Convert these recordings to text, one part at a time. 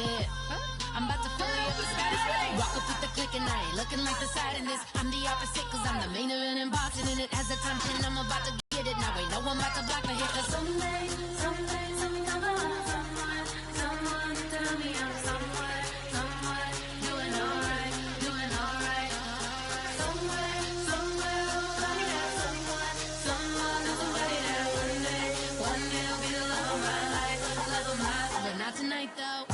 fit. I'm about to fill you up the status. Walk up with the click and I ain't looking like the side in this. I'm the opposite cause I'm the main event in boxing and it has the time and I'm about to get it. Now ain't no one about to block my hit cause someday come on, someone tell me I'm someone doing alright. Somewhere, somebody that somebody that one day will be the love of my life, but not tonight though.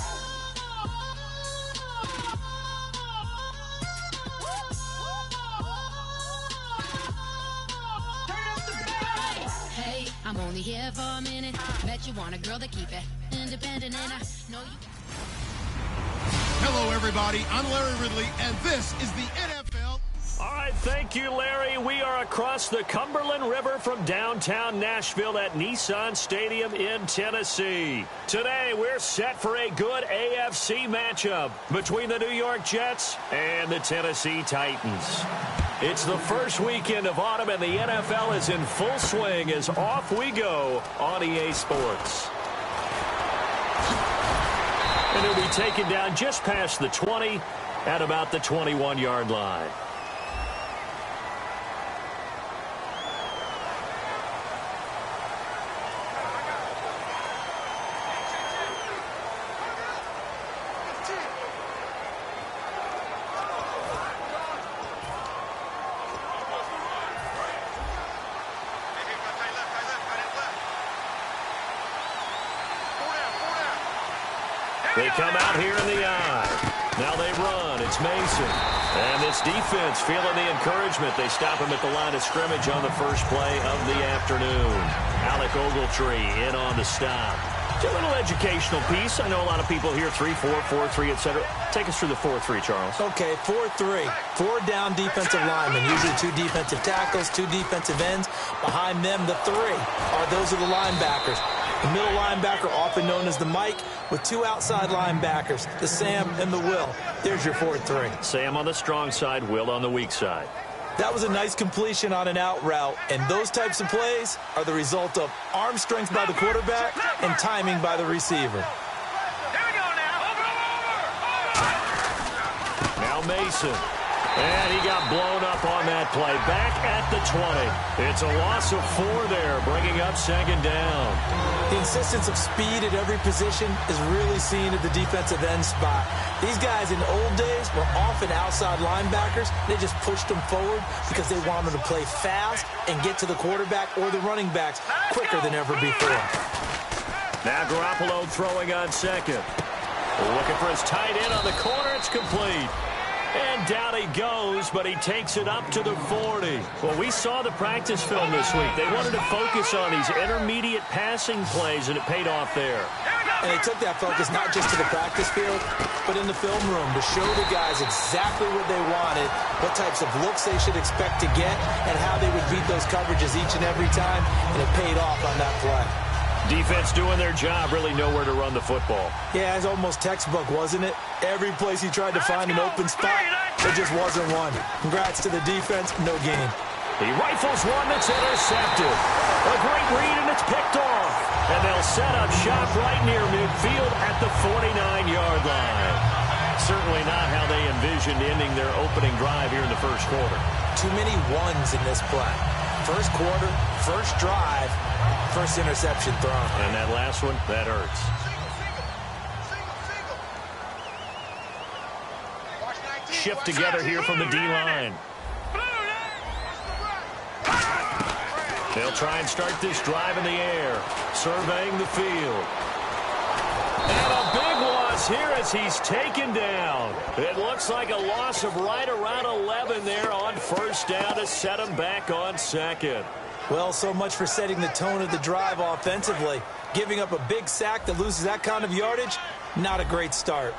Hey, I'm only here for a minute. Bet you want a girl to keep it independent, and I know you. Hello, everybody. I'm Larry Ridley, and this is the NFL. All right, thank you, Larry. We are across the Cumberland River from downtown Nashville at Nissan Stadium in Tennessee. Today, we're set for a good AFC matchup between the New York Jets and the Tennessee Titans. It's the first weekend of autumn, and the NFL is in full swing as off we go on EA Sports. And it'll be taken down just past the 20 at about the 21-yard line. They come out here in the eye. Now they run. It's Mason. And this defense feeling the encouragement. They stop him at the line of scrimmage on the first play of the afternoon. Alec Ogletree in on the stop. Just a little educational piece. I know a lot of people here, 3-4, 4-3, etc. Take us through the 4-3, Charles. Okay, 4-3. 4 down defensive linemen. Usually 2 defensive tackles, 2 defensive ends. Behind them, the 3 those are the linebackers. The middle linebacker, often known as the Mike, with 2 outside linebackers, the Sam and the Will. There's your 4-3. Sam on the strong side, Will on the weak side. That was a nice completion on an out route, and those types of plays are the result of arm strength by the quarterback and timing by the receiver. Now Mason. And he got blown up on that play. Back at the 20. It's a loss of 4 there, bringing up second down. The insistence of speed at every position is really seen at the defensive end spot. These guys in the old days were often outside linebackers. They just pushed them forward because they wanted to play fast and get to the quarterback or the running backs quicker than ever before. Now Garoppolo throwing on second. Looking for his tight end on the corner. It's complete. And down he goes, but he takes it up to the 40. Well, we saw the practice film this week. They wanted to focus on these intermediate passing plays, and it paid off there. And they took that focus not just to the practice field, but in the film room to show the guys exactly what they wanted, what types of looks they should expect to get, and how they would beat those coverages each and every time, and it paid off on that play. Defense doing their job, really nowhere to run the football. Yeah, it's almost textbook, wasn't it? Every place he tried to find an open spot, there just wasn't one. Congrats to the defense, no gain. He rifles one that's intercepted. A great read, and it's picked off. And they'll set up shop right near midfield at the 49-yard line. Certainly not how they envisioned ending their opening drive here in the first quarter. Too many ones in this play. First quarter, first drive, first interception thrown. And that last one, that hurts. Shift together here from the D-line. They'll try and start this drive in the air, surveying the field. And a big loss here as he's taken down. It looks like a loss of right around 11 there on first down to set him back on second. Well, so much for setting the tone of the drive offensively. Giving up a big sack that loses that kind of yardage, not a great start.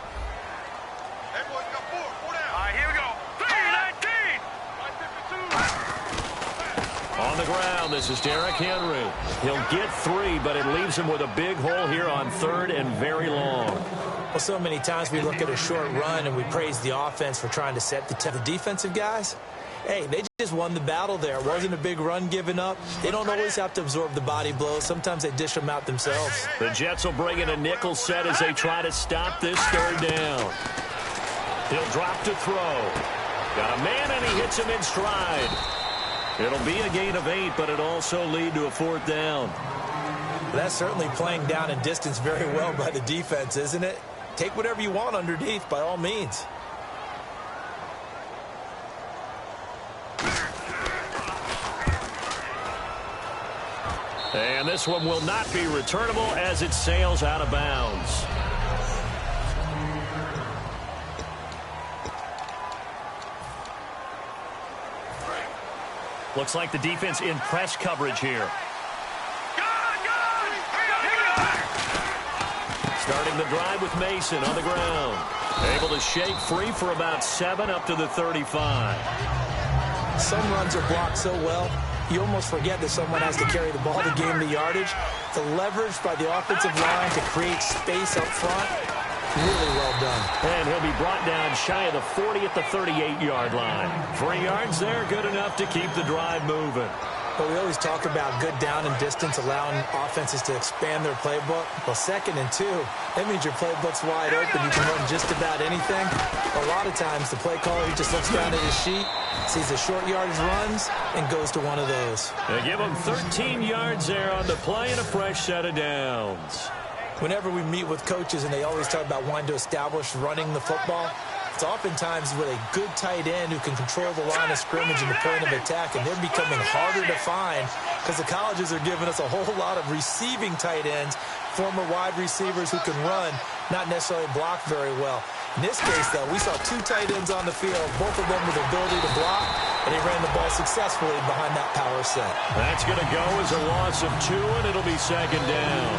On the ground, this is Derrick Henry. He'll get 3, but it leaves him with a big hole here on 3rd and very long. Well, so many times we look at a short run and we praise the offense for trying to set the defensive guys. Hey, they just just won the battle there. It wasn't a big run given up. They don't always have to absorb the body blows. Sometimes they dish them out themselves. The Jets will bring in a nickel set as they try to stop this third down. He'll drop to throw. Got a man, and he hits him in stride. It'll be a gain of 8, but it'll also lead to a 4th down. That's certainly playing down and distance very well by the defense, isn't it? Take whatever you want underneath, by all means. And this one will not be returnable as it sails out of bounds. Looks like the defense in press coverage here. Starting the drive with Mason on the ground. Able to shake free for about 7 up to the 35. Some runs are blocked so well, you almost forget that someone has to carry the ball to gain the yardage. The leverage by the offensive line to create space up front, really well done. And he'll be brought down shy of the 40 at the 38-yard line. 3 yards there, good enough to keep the drive moving. But we always talk about good down and distance, allowing offenses to expand their playbook. Well, 2nd and 2, that means your playbook's wide open. You can run just about anything. A lot of times, the play caller, he just looks down at his sheet, sees the short yardage runs, and goes to one of those. They give him 13 yards there on the play and a fresh set of downs. Whenever we meet with coaches and they always talk about wanting to establish running the football, it's oftentimes with a good tight end who can control the line of scrimmage and the point of attack, and they're becoming harder to find because the colleges are giving us a whole lot of receiving tight ends, former wide receivers who can run, not necessarily block very well. In this case, though, we saw 2 tight ends on the field, both of them with the ability to block, and they ran the ball successfully behind that power set. That's going to go as a loss of 2, and it'll be 2nd down.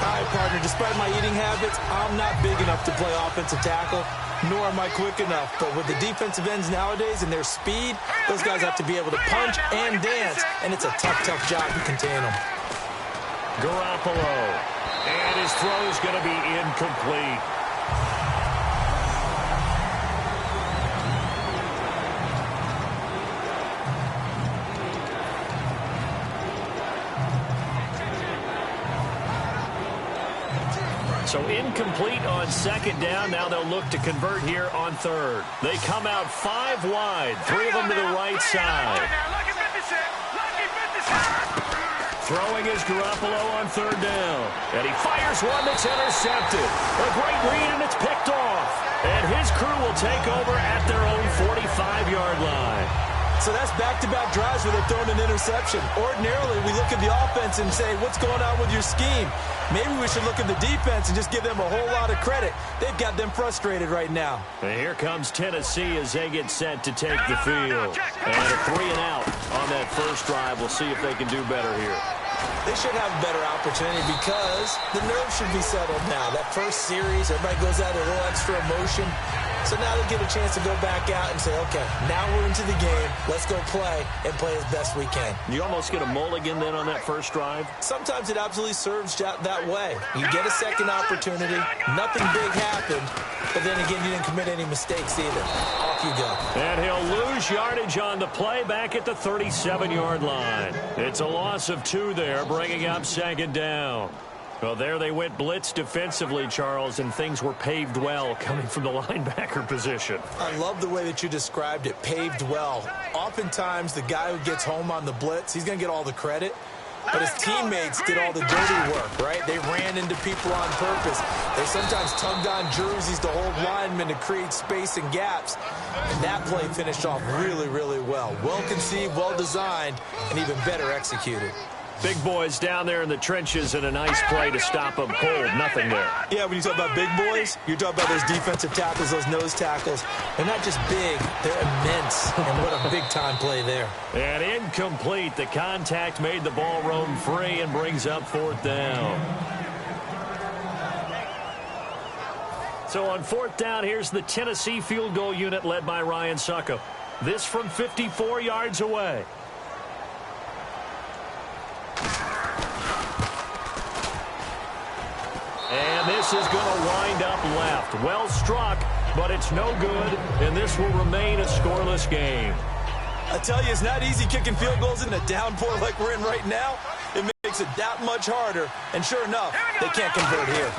All right, partner, despite my eating habits, I'm not big enough to play offensive tackle, nor am I quick enough. But with the defensive ends nowadays and their speed, those guys have to be able to punch and dance, and it's a tough, tough job to contain them. Garoppolo. And his throw is going to be incomplete. So incomplete on 2nd down. Now they'll look to convert here on 3rd. They come out 5 wide, 3 of them to the right side. Throwing is Garoppolo on 3rd down. And he fires one that's intercepted. A great read, and it's picked off. And his crew will take over at their own 45-yard line. So that's back-to-back drives where they're throwing an interception. Ordinarily, we look at the offense and say, what's going on with your scheme? Maybe we should look at the defense and just give them a whole lot of credit. They've got them frustrated right now. And here comes Tennessee as they get set to take the field. And a 3-and-out on that first drive. We'll see if they can do better here. They should have a better opportunity because the nerves should be settled now. That first series, everybody goes out a little extra emotion. So now they get a chance to go back out and say, okay, now we're into the game. Let's go play and play as best we can. You almost get a mulligan then on that first drive? Sometimes it absolutely serves that way. You get a second opportunity. Nothing big happened. But then again, you didn't commit any mistakes either. Off you go. And he'll lose yardage on the play back at the 37-yard line. It's a loss of 2 there, bringing up 2nd down. Well, there they went blitz defensively, Charles, and things were paved well coming from the linebacker position. I love the way that you described it, paved well. Oftentimes, the guy who gets home on the blitz, he's going to get all the credit. But his teammates did all the dirty work, right? They ran into people on purpose. They sometimes tugged on jerseys to hold linemen to create space and gaps. And that play finished off really, really well. Well conceived, well designed, and even better executed. Big boys down there in the trenches and a nice play to stop them cold. Nothing there. Yeah, when you talk about big boys, you're talking about those defensive tackles, those nose tackles. They're not just big, they're immense. And what a big-time play there. And incomplete. The contact made the ball roam free and brings up 4th down. So on 4th down, here's the Tennessee field goal unit led by Ryan Sucko. This from 54 yards away. And this is going to wind up left. Well struck, but it's no good, and this will remain a scoreless game. I tell you, it's not easy kicking field goals in a downpour like we're in right now. It makes it that much harder. And sure enough, they can't convert here.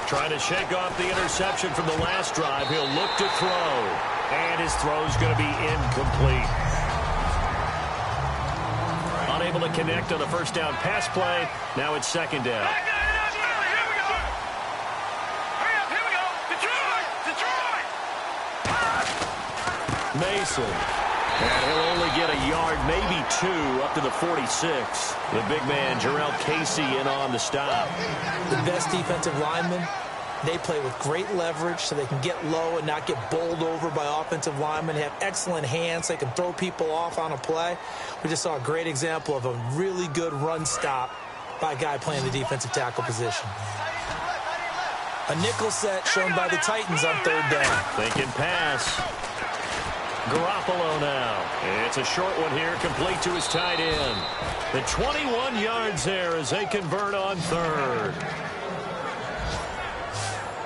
Trying to shake off the interception from the last drive. He'll look to throw. And his throw's going to be incomplete. Unable to connect on the first down pass play. Now it's second down. Mason. And he'll only get a yard, maybe two, up to the 46. The big man, Jarrell Casey, in on the stop. The best defensive linemen, they play with great leverage so they can get low and not get bowled over by offensive linemen. They have excellent hands. They can throw people off on a play. We just saw a great example of a really good run stop by a guy playing the defensive tackle position. A nickel set shown by the Titans on third down. Thinking pass. Garoppolo now. It's a short one here, complete to his tight end. The 21 yards there as they convert on third.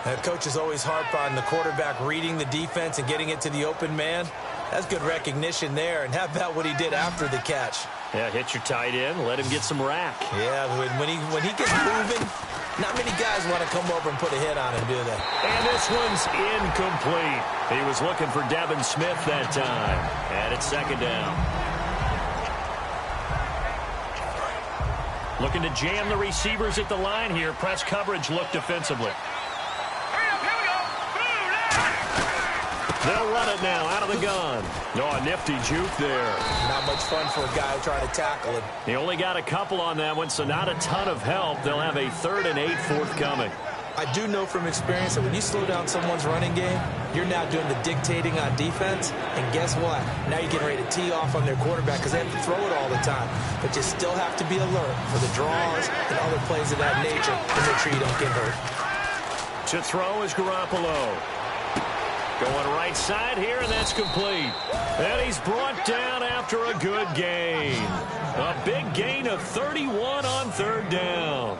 That coach is always harp on the quarterback reading the defense and getting it to the open man. That's good recognition there. And how about what he did after the catch? Yeah, hit your tight end, let him get some rack. Yeah, when he gets moving, not many guys want to come over and put a hit on him, do they? And this one's incomplete. He was looking for Devin Smith that time. And it's second down. Looking to jam the receivers at the line here. Press coverage look defensively. They'll run it now out of the gun. Oh, a nifty juke there. Not much fun for a guy trying to tackle him. He only got a couple on that one, so not a ton of help. They'll have a 3rd and 8 forthcoming. I do know from experience that when you slow down someone's running game, you're now doing the dictating on defense. And guess what? Now you're getting ready to tee off on their quarterback because they have to throw it all the time. But you still have to be alert for the draws and other plays of that nature to make sure you don't get hurt. To throw is Garoppolo. Going right side here, and that's complete. And he's brought down after a good gain. A big gain of 31 on third down.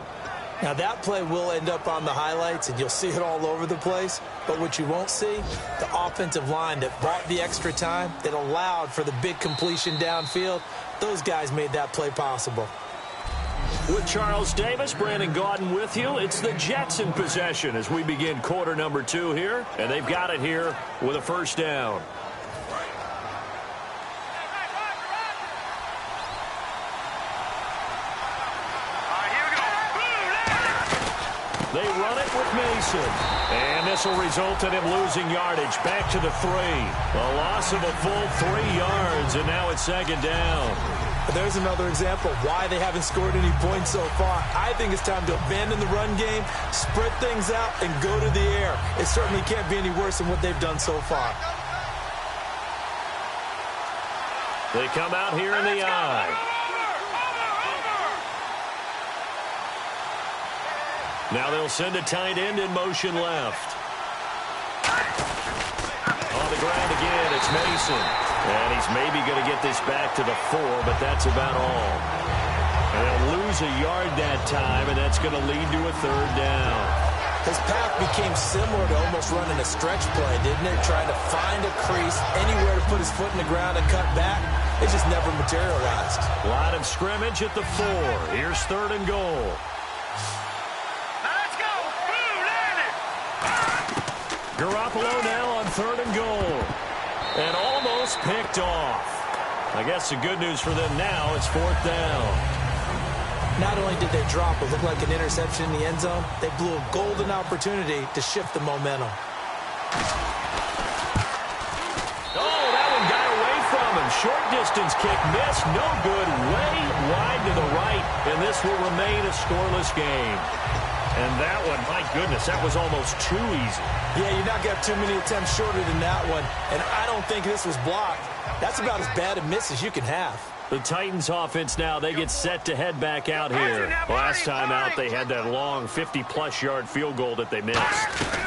Now that play will end up on the highlights, and you'll see it all over the place. But what you won't see, the offensive line that bought the extra time, that allowed for the big completion downfield, those guys made that play possible. With Charles Davis, Brandon Gaudin with you. It's the Jets in possession as we begin quarter number 2 here. And they've got it here with a first down. They run it with Mason. And this will result in him losing yardage back to the 3. A loss of a full 3 yards, and now it's second down. There's another example of why they haven't scored any points so far. I think it's time to abandon the run game, spread things out, and go to the air. It certainly can't be any worse than what they've done so far. They come out here in the eye. Now they'll send a tight end in motion left. On the ground again, it's Mason. And he's maybe going to get this back to the 4, but that's about all. And they'll lose a yard that time, and that's going to lead to a third down. His path became similar to almost running a stretch play, didn't it? Trying to find a crease, anywhere to put his foot in the ground and cut back. It just never materialized. Line of scrimmage at the 4. Here's 3rd and goal. Let's go! Garoppolo now on 3rd and goal. And almost picked off. I guess the good news for them now, it's 4th down. Not only did they drop what looked like an interception in the end zone, they blew a golden opportunity to shift the momentum. Oh, that one got away from him. Short distance kick missed. No good. Way wide to the right. And this will remain a scoreless game. And that one, my goodness, that was almost too easy. Yeah, you're not going to have too many attempts shorter than that one. And I don't think this was blocked. That's about as bad a miss as you can have. The Titans offense now, they get set to head back out here. Last time out, they had that long 50-plus yard field goal that they missed.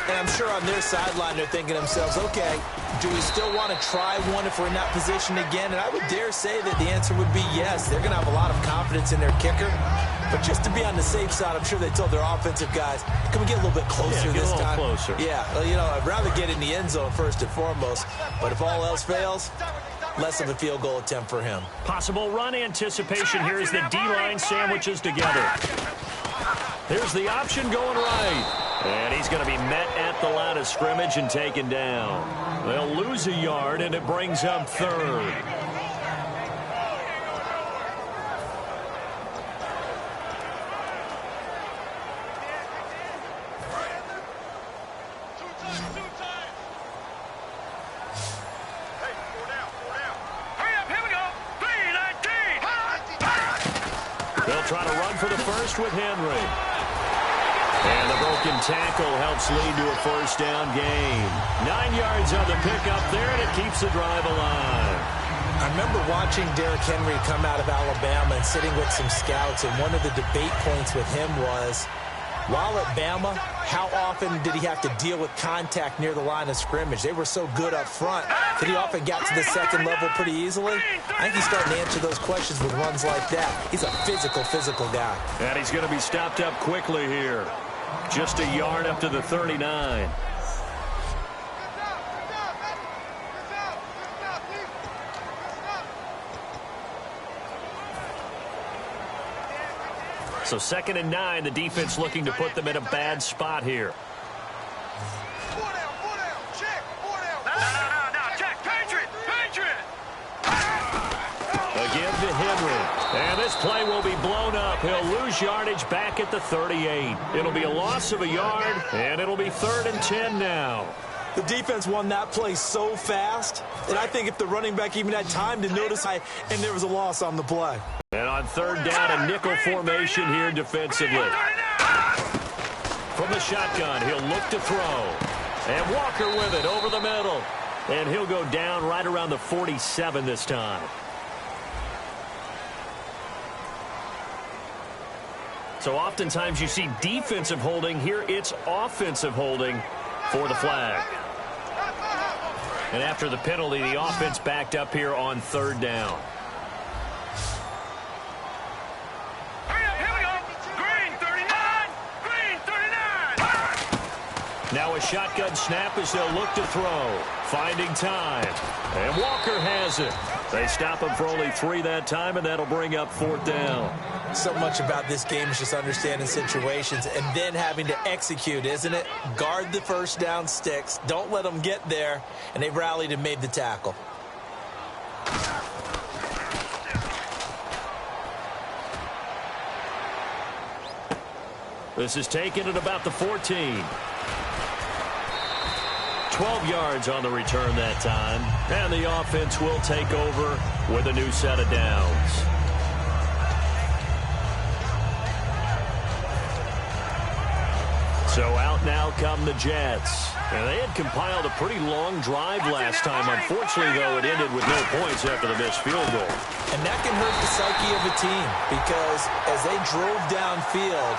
And I'm sure on their sideline, they're thinking to themselves, okay, do we still want to try one if we're in that position again? And I would dare say that the answer would be yes. They're going to have a lot of confidence in their kicker. But just to be on the safe side, I'm sure they told their offensive guys, can we get a little bit closer this time? Closer. Yeah, well, you know, I'd rather get in the end zone first and foremost. But if all else fails, less of a field goal attempt for him. Possible run anticipation here as the D-line sandwiches together. Here's the option going right. And he's going to be met at the line of scrimmage and taken down. They'll lose a yard, and it brings up third. They'll try to run for the first with Henry. And the broken tackle helps lead to a first down gain. 9 yards on the pickup there, and it keeps the drive alive. I remember watching Derrick Henry come out of Alabama and sitting with some scouts, and one of the debate points with him was, while at Bama, how often did he have to deal with contact near the line of scrimmage? They were so good up front that he often got to the second level pretty easily. I think he's starting to answer those questions with runs like that. He's a physical guy. And he's going to be stopped up quickly here. Just a yard up to the 39. So 2nd and 9, the defense looking to put them in a bad spot here. Again to Henry. And this play will be blown up. He'll lose yardage back at the 38. It'll be a loss of a yard, and it'll be 3rd and 10 now. The defense won that play so fast, and I think if the running back even had time to notice, and there was a loss on the play. And on 3rd down, a nickel formation here defensively. From the shotgun, he'll look to throw. And Walker with it over the middle. And he'll go down right around the 47 this time. So oftentimes you see defensive holding. Here it's offensive holding for the flag. And after the penalty, the offense backed up here on 3rd down. Now a shotgun snap as they'll look to throw. Finding time. And Walker has it. They stop him for only 3 that time, and that'll bring up 4th down. So much about this game is just understanding situations and then having to execute, isn't it? Guard the first down sticks. Don't let them get there. And they rallied and made the tackle. This is taken at about the 14. 12 yards on the return that time. And the offense will take over with a new set of downs. So out now come the Jets. And they had compiled a pretty long drive last time. Unfortunately, though, it ended with no points after the missed field goal. And that can hurt the psyche of a team because as they drove downfield,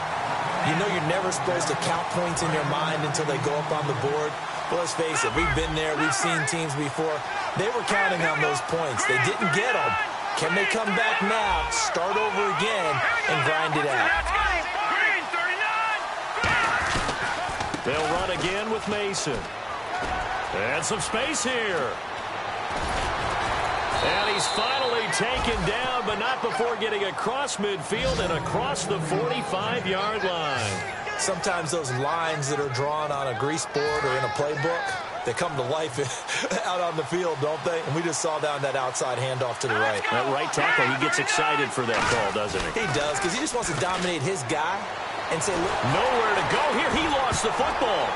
you know you're never supposed to count points in your mind until they go up on the board. But let's face it, we've been there. We've seen teams before. They were counting on those points. They didn't get them. Can they come back now, start over again, and grind it out? They'll run again with Mason. And some space here. And he's finally taken down, but not before getting across midfield and across the 45-yard line. Sometimes those lines that are drawn on a grease board or in a playbook, they come to life out on the field, don't they? And we just saw down that outside handoff to the right. That right tackle, he gets excited for that call, doesn't he? He does, because he just wants to dominate his guy and say, look. Nowhere to go here. He lost the football.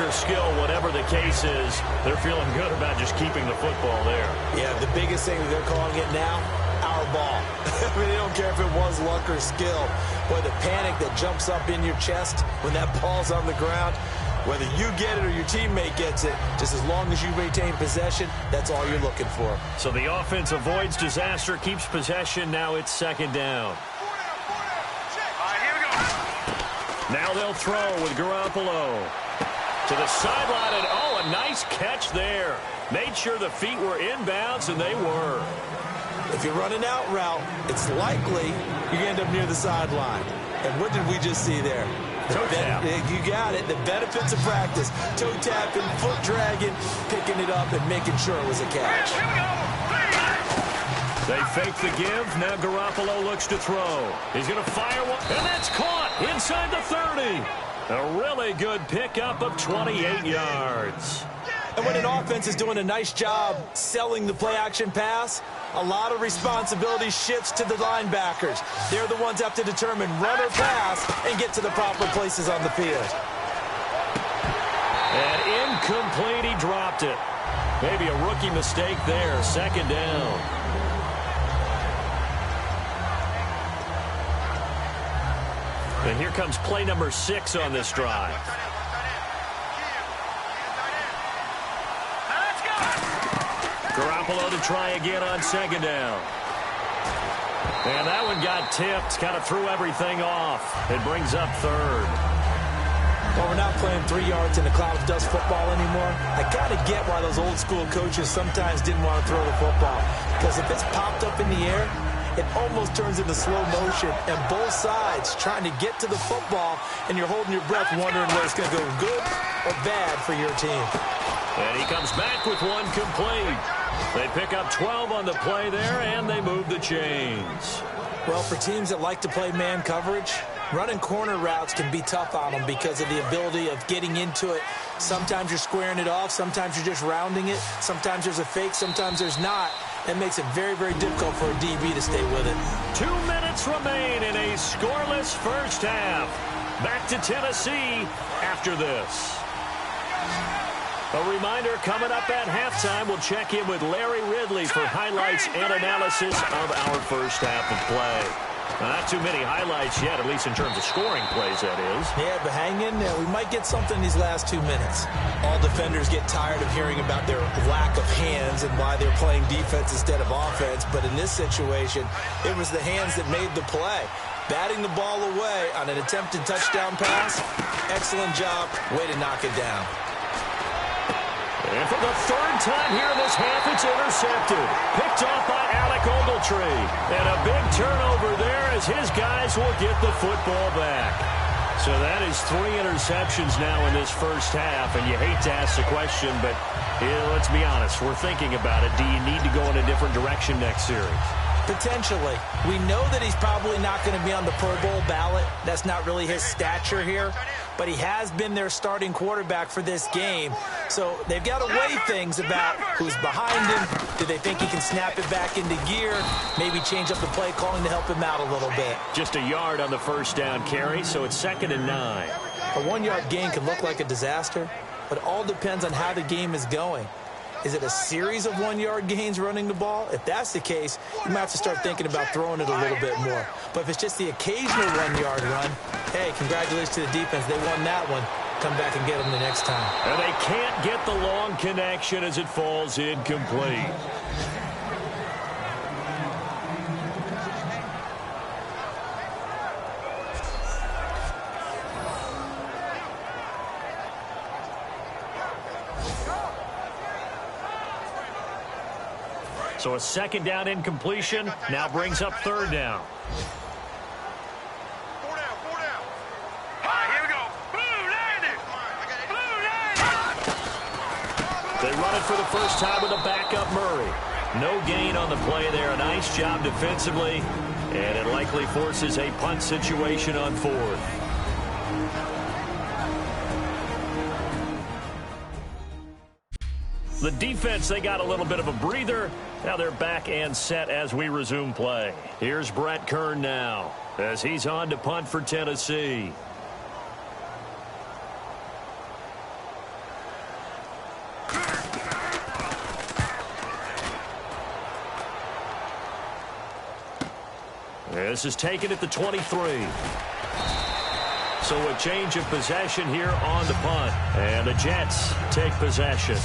Skill, whatever the case is, they're feeling good about just keeping the football there. Yeah, the biggest thing that they're calling it now, our ball. I mean, they don't care if it was luck or skill. Boy, the panic that jumps up in your chest when that ball's on the ground, whether you get it or your teammate gets it, just as long as you maintain possession, that's all you're looking for. So the offense avoids disaster, keeps possession. Now it's 2nd down. Now they'll throw with Garoppolo. To the sideline, and oh, a nice catch there. Made sure the feet were inbounds, and they were. If you're running out route, it's likely you're going to end up near the sideline. And what did we just see there? Toe tap. You got it. The benefits of practice. Toe tapping, foot dragging, picking it up, and making sure it was a catch. They fake the give. Now Garoppolo looks to throw. He's going to fire one, and that's caught inside the 30. A really good pickup of 28 yards. And when an offense is doing a nice job selling the play-action pass, a lot of responsibility shifts to the linebackers. They're the ones that have to determine run or pass and get to the proper places on the field. And incomplete, he dropped it. Maybe a rookie mistake there, second down. And here comes play number 6 on this drive. Garoppolo to try again on second down. And that one got tipped, kind of threw everything off. It brings up third. Well, we're not playing 3 yards in a cloud of dust football anymore. I kind of get why those old school coaches sometimes didn't want to throw the football. Because if it's popped up in the air, it almost turns into slow motion, and both sides trying to get to the football, and you're holding your breath wondering whether it's going to go good or bad for your team. And he comes back with one complete. They pick up 12 on the play there, and they move the chains. Well, for teams that like to play man coverage, running corner routes can be tough on them because of the ability of getting into it. Sometimes you're squaring it off. Sometimes you're just rounding it. Sometimes there's a fake. Sometimes there's not. That makes it very, very difficult for a DB to stay with it. 2 minutes remain in a scoreless first half. Back to Tennessee after this. A reminder, coming up at halftime, we'll check in with Larry Ridley for highlights and analysis of our first half of play. Now, not too many highlights yet, at least in terms of scoring plays, that is. Yeah, but hang in there. We might get something in these last 2 minutes. All defenders get tired of hearing about their lack of hands and why they're playing defense instead of offense. But in this situation, it was the hands that made the play. Batting the ball away on an attempted touchdown pass. Excellent job. Way to knock it down. And for the third time here in this half, it's intercepted. Picked off by Alec Ogletree. And a big turnover there as his guys will get the football back. So that is 3 interceptions now in this first half. And you hate to ask the question, but let's be honest. We're thinking about it. Do you need to go in a different direction next series? Potentially. We know that he's probably not going to be on the Pro Bowl ballot. That's not really his stature here. But he has been their starting quarterback for this game. So they've got to weigh things about who's behind him. Do they think he can snap it back into gear? Maybe change up the play calling to help him out a little bit. Just a yard on the first down carry, so it's 2nd and 9. A 1-yard gain can look like a disaster, but it all depends on how the game is going. Is it a series of 1-yard gains running the ball? If that's the case, you might have to start thinking about throwing it a little bit more. But if it's just the occasional 1-yard run, hey, congratulations to the defense. They won that one. Come back and get them the next time. And they can't get the long connection as it falls incomplete. So a 2nd down incompletion now brings up 3rd down. 4 down, 4 down. All right, here we go. Blue landed. Blue landed. They run it for the first time with a backup Murray. No gain on the play there. A nice job defensively. And it likely forces a punt situation on 4th. The defense, they got a little bit of a breather. Now they're back and set as we resume play. Here's Brett Kern now as he's on to punt for Tennessee. This is taken at the 23. So a change of possession here on the punt. And the Jets take possession.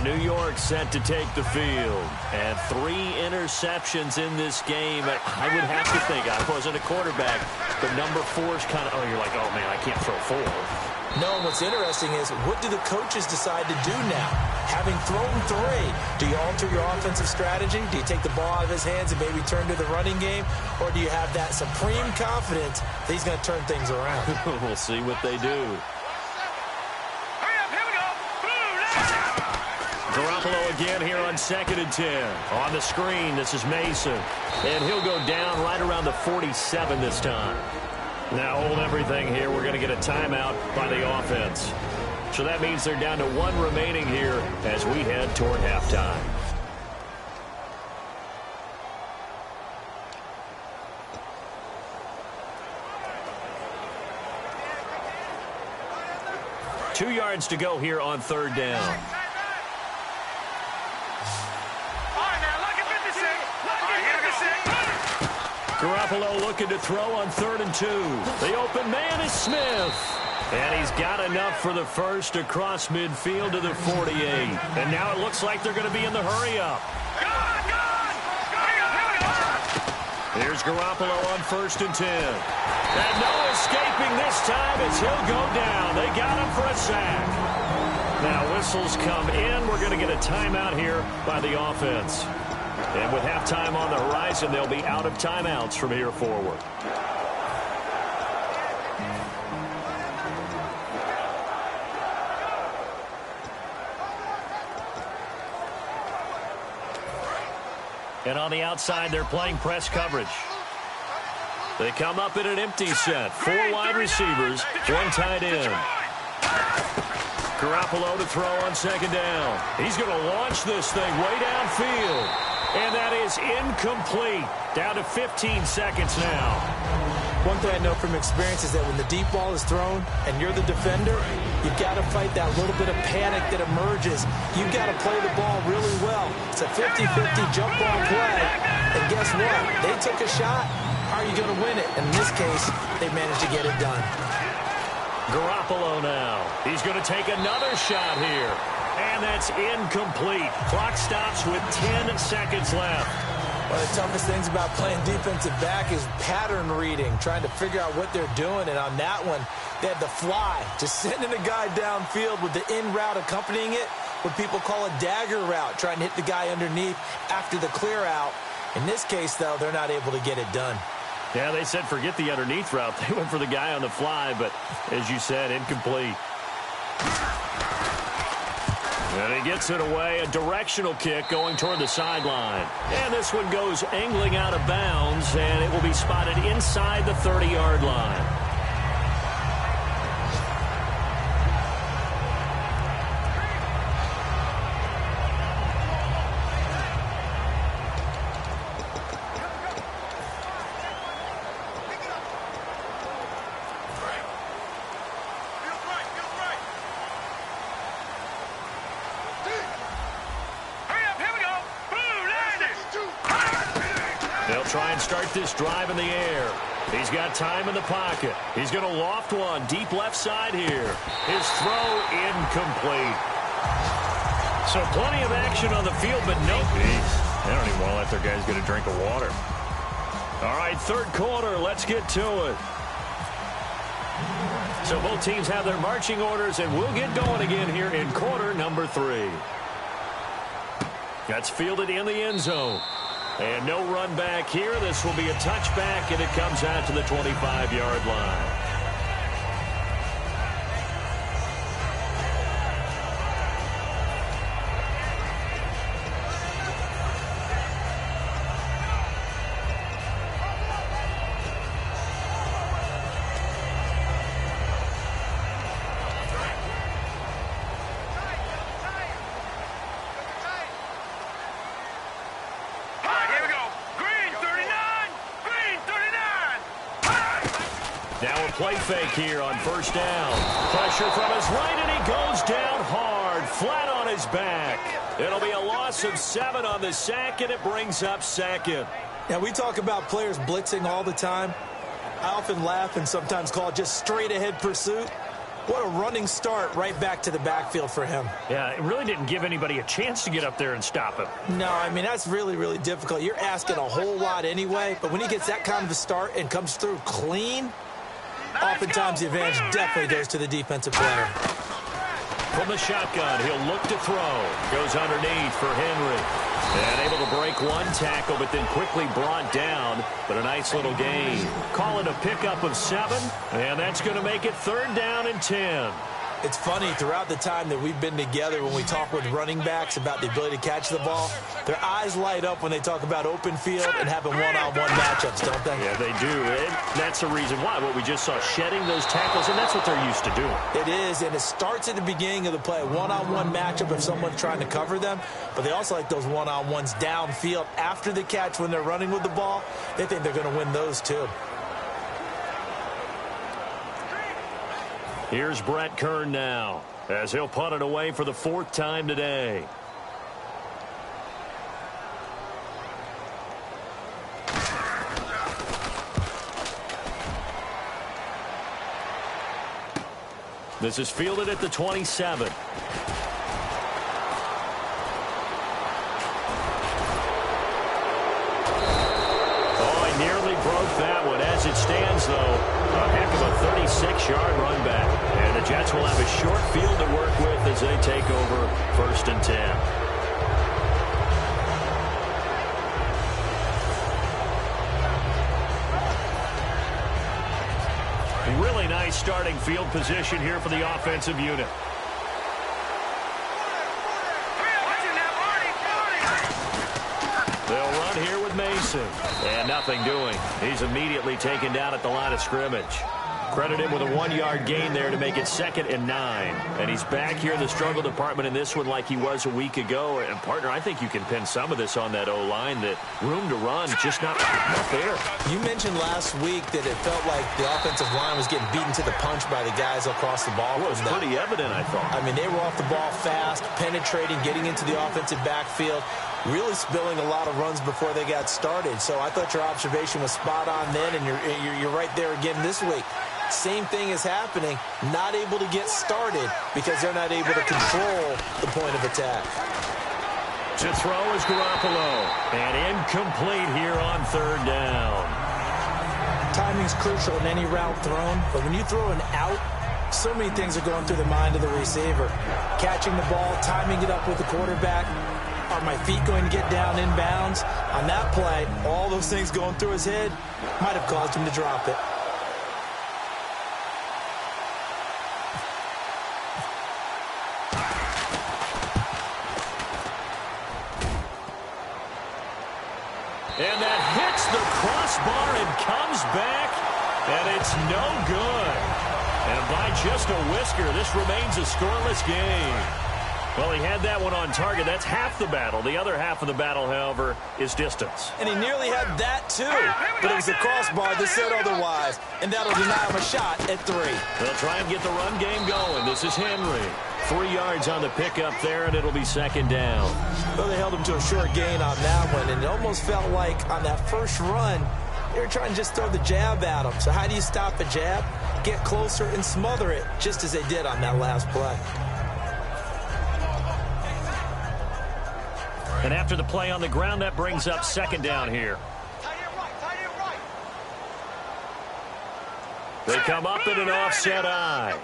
New York set to take the field. And 3 interceptions in this game. I would have to think, I wasn't a quarterback, but number 4 is kind of, oh, you're like, oh, man, I can't throw 4. No, and what's interesting is, what do the coaches decide to do now? Having thrown 3, do you alter your offensive strategy? Do you take the ball out of his hands and maybe turn to the running game? Or do you have that supreme confidence that he's going to turn things around? We'll see what they do. Hurry up, here we go. Garoppolo again here on 2nd and 10. On the screen, this is Mason. And he'll go down right around the 47 this time. Now hold everything here. We're going to get a timeout by the offense. So that means they're down to 1 remaining here as we head toward halftime. Two yards to go here on 3rd down. All right, now, look at 56. Garoppolo looking to throw on 3rd and 2. The open man is Smith. And he's got enough for the first across midfield to the 48. And now it looks like they're going to be in the hurry-up. Here's Garoppolo on 1st and 10. And no escaping this time as he'll go down. They got him for a sack. Now whistles come in. We're going to get a timeout here by the offense. And with halftime on the horizon, they'll be out of timeouts from here forward. And on the outside, they're playing press coverage. They come up in an empty set. 4 wide receivers, 1 tight end. Garoppolo to throw on 2nd down. He's going to launch this thing way downfield. And that is incomplete. Down to 15 seconds now. One thing I know from experience is that when the deep ball is thrown and you're the defender, you've got to fight that little bit of panic that emerges. You've got to play the ball really well. It's a 50-50 jump ball play. And guess what? They took a shot. How are you going to win it? And in this case, they managed to get it done. Garoppolo now. He's going to take another shot here. And that's incomplete. Clock stops with 10 seconds left. One of the toughest things about playing defensive back is pattern reading, trying to figure out what they're doing. And on that one, they had the fly, just sending a guy downfield with the in route accompanying it, what people call a dagger route, trying to hit the guy underneath after the clear out. In this case, though, they're not able to get it done. Yeah, they said forget the underneath route. They went for the guy on the fly, but as you said, incomplete. And he gets it away, a directional kick going toward the sideline. And this one goes angling out of bounds, and it will be spotted inside the 30-yard line. Try and start this drive in the air. He's got time in the pocket. He's going to loft one deep left side here. His throw incomplete. So plenty of action on the field, but no. Jeez, they don't even want to let their guys get a drink of water. All right, 3rd quarter. Let's get to it. So both teams have their marching orders, and we'll get going again here in quarter number 3. That's fielded in the end zone. And no run back here. This will be a touchback, and it comes out to the 25-yard line. Play fake here on 1st down. Pressure from his right, and he goes down hard, flat on his back. It'll be a loss of 7 on the sack, and it brings up 2nd. Now, we talk about players blitzing all the time. I often laugh and sometimes call it just straight-ahead pursuit. What a running start right back to the backfield for him. Yeah, it really didn't give anybody a chance to get up there and stop him. No, I mean, that's really, really difficult. You're asking a whole lot anyway, but when he gets that kind of a start and comes through clean, oftentimes the advantage definitely goes to the defensive player. From the shotgun, he'll look to throw. Goes underneath for Henry. And able to break one tackle, but then quickly brought down. But a nice little gain. Call it a pickup of 7, and that's going to make it 3rd down and 10. It's funny, throughout the time that we've been together, when we talk with running backs about the ability to catch the ball, their eyes light up when they talk about open field and having one-on-one matchups, don't they? Yeah, they do. And that's the reason why. What we just saw, shedding those tackles, and that's what they're used to doing. It is, and it starts at the beginning of the play. One-on-one matchup if someone's trying to cover them, but they also like those one-on-ones downfield after the catch when they're running with the ball. They think they're going to win those too. Here's Brett Kern now, as he'll punt it away for the 4th time today. This is fielded at the 27. Nearly broke that one. As it stands, though, a heck of a 36-yard run back. And the Jets will have a short field to work with as they take over 1st and 10. Really nice starting field position here for the offensive unit. They'll run here with Mason. And nothing doing. He's immediately taken down at the line of scrimmage. Credit him with a 1-yard gain there to make it 2nd and 9. And he's back here in the struggle department in this one like he was a week ago. And, partner, I think you can pin some of this on that O-line, that room to run just not there. You mentioned last week that it felt like the offensive line was getting beaten to the punch by the guys across the ball. Well, it was pretty evident, I thought. I mean, they were off the ball fast, penetrating, getting into the offensive backfield, really spilling a lot of runs before they got started. So I thought your observation was spot on then, and you're right there again this week. Same thing is happening, not able to get started because they're not able to control the point of attack. To throw is Garoppolo, and incomplete here on 3rd down. Timing's crucial in any route thrown, but when you throw an out, so many things are going through the mind of the receiver. Catching the ball, timing it up with the quarterback. Are my feet going to get down inbounds? On that play, all those things going through his head might have caused him to drop it. And that hits the crossbar and comes back, and it's no good. And by just a whisker, this remains a scoreless game. Well, he had that one on target. That's half the battle. The other half of the battle, however, is distance. And he nearly had that, too. But it was the crossbar that said otherwise. And that'll deny him a shot at 3. They'll try and get the run game going. This is Henry. 3 yards on the pickup there, and it'll be 2nd down. Well, they held him to a short gain on that one, and it almost felt like on that first run, they were trying to just throw the jab at him. So how do you stop a jab? Get closer and smother it, just as they did on that last play. And after the play on the ground, that brings up 2nd down here. They come up in an offset eye.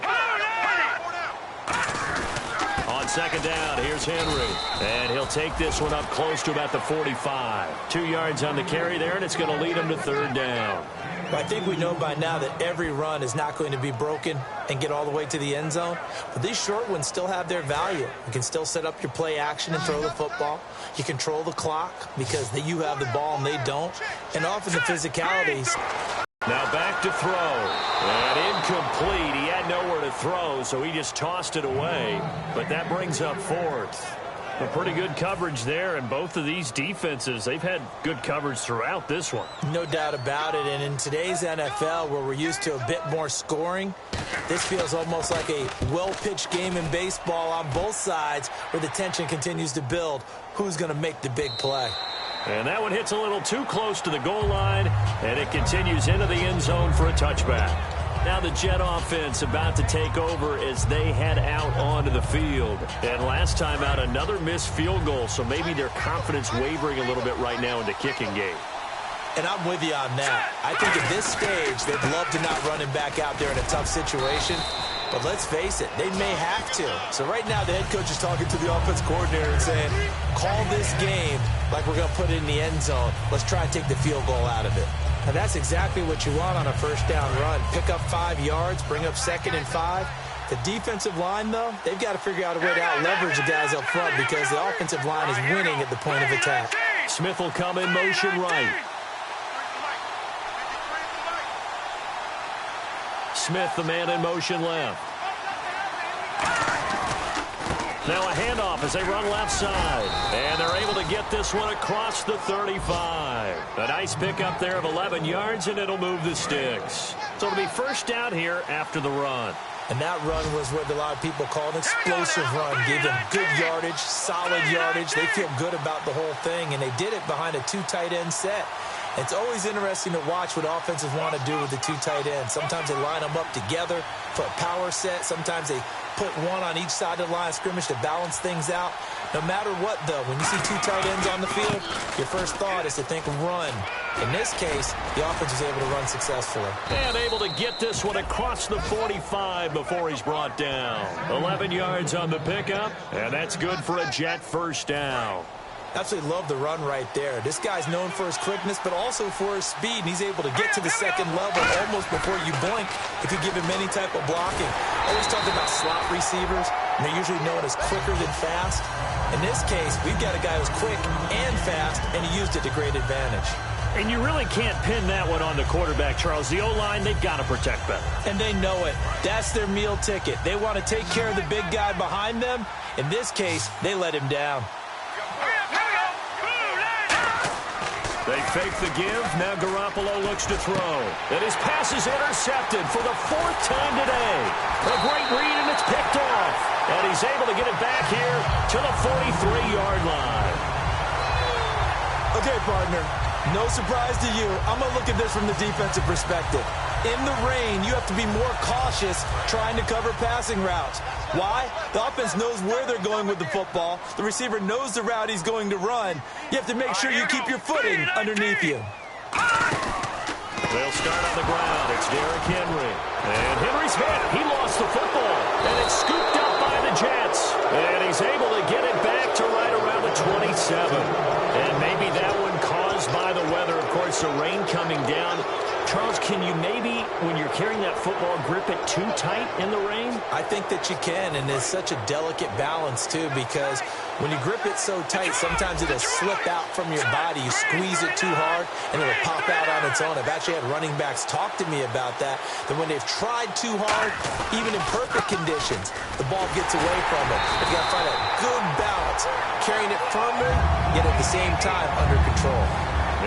On 2nd down, here's Henry. And he'll take this one up close to about the 45. 2 yards on the carry there, and it's going to lead him to 3rd down. I think we know by now that every run is not going to be broken and get all the way to the end zone. But these short ones still have their value. You can still set up your play action and throw the football. You control the clock because you have the ball and they don't. And often the physicalities. Now back to throw. And incomplete. He had nowhere to throw, so he just tossed it away. But that brings up 4th. A pretty good coverage there, and both of these defenses, they've had good coverage throughout this one. No doubt about it, and in today's NFL, where we're used to a bit more scoring, this feels almost like a well-pitched game in baseball on both sides, where the tension continues to build. Who's going to make the big play? And that one hits a little too close to the goal line, and it continues into the end zone for a touchback. Now the Jet offense about to take over as they head out onto the field. And last time out, another missed field goal, so maybe their confidence wavering a little bit right now in the kicking game. And I'm with you on that. I think at this stage, they'd love to not run him back out there in a tough situation. But let's face it, they may have to. So right now, the head coach is talking to the offense coordinator and saying, call this game like we're going to put it in the end zone. Let's try and take the field goal out of it. Now, that's exactly what you want on a first down run. Pick up 5 yards, bring up 2nd and 5. The defensive line, though, they've got to figure out a way to out-leverage the guys up front because the offensive line is winning at the point of attack. Smith will come in motion right. Smith, the man in motion left. Now a handoff as they run left side. And they're able to get this one across the 35. A nice pickup there of 11 yards, and it'll move the sticks. So it'll be first down here after the run. And that run was what a lot of people call an explosive run. Gave them good yardage, solid yardage. They feel good about the whole thing, and they did it behind a 2 tight end set. It's always interesting to watch what offenses want to do with the 2 tight ends. Sometimes they line them up together for a power set. Sometimes they put one on each side of the line of scrimmage to balance things out. No matter what, though, when you see 2 tight ends on the field, your first thought is to think run. In this case, the offense was able to run successfully. And able to get this one across the 45 before he's brought down. 11 yards on the pickup, and that's good for a Jet first down. Absolutely love the run right there. This guy's known for his quickness, but also for his speed, and he's able to get to the second level almost before you blink if you give him any type of blocking. Always talking about slot receivers, and they're usually known as quicker than fast. In this case, we've got a guy who's quick and fast, and he used it to great advantage. And you really can't pin that one on the quarterback, Charles. The O-line, they've got to protect better. And they know it. That's their meal ticket. They want to take care of the big guy behind them. In this case, they let him down. They fake the give. Now Garoppolo looks to throw. And his pass is intercepted for the 4th time today. A great read, and it's picked off. And he's able to get it back here to the 43-yard line. Okay, partner. No surprise to you. I'm going to look at this from the defensive perspective. In the rain, you have to be more cautious trying to cover passing routes. Why? The offense knows where they're going with the football. The receiver knows the route he's going to run. You have to make sure you keep your footing underneath you. They'll start on the ground. It's Derrick Henry. And Henry's hit. He lost the football. And it's scooped up by the Jets. And he's able to get it back to right around the 27. And maybe that one caused by the weather. Of course, the rain coming down. Charles, can you maybe, when you're carrying that football, grip it too tight in the rain? I think that you can, and it's such a delicate balance, too, because when you grip it so tight, sometimes it'll slip out from your body. You squeeze it too hard, and it'll pop out on its own. I've actually had running backs talk to me about that when they've tried too hard, even in perfect conditions, the ball gets away from it. You've got to find a good balance, carrying it firmly, yet at the same time under control.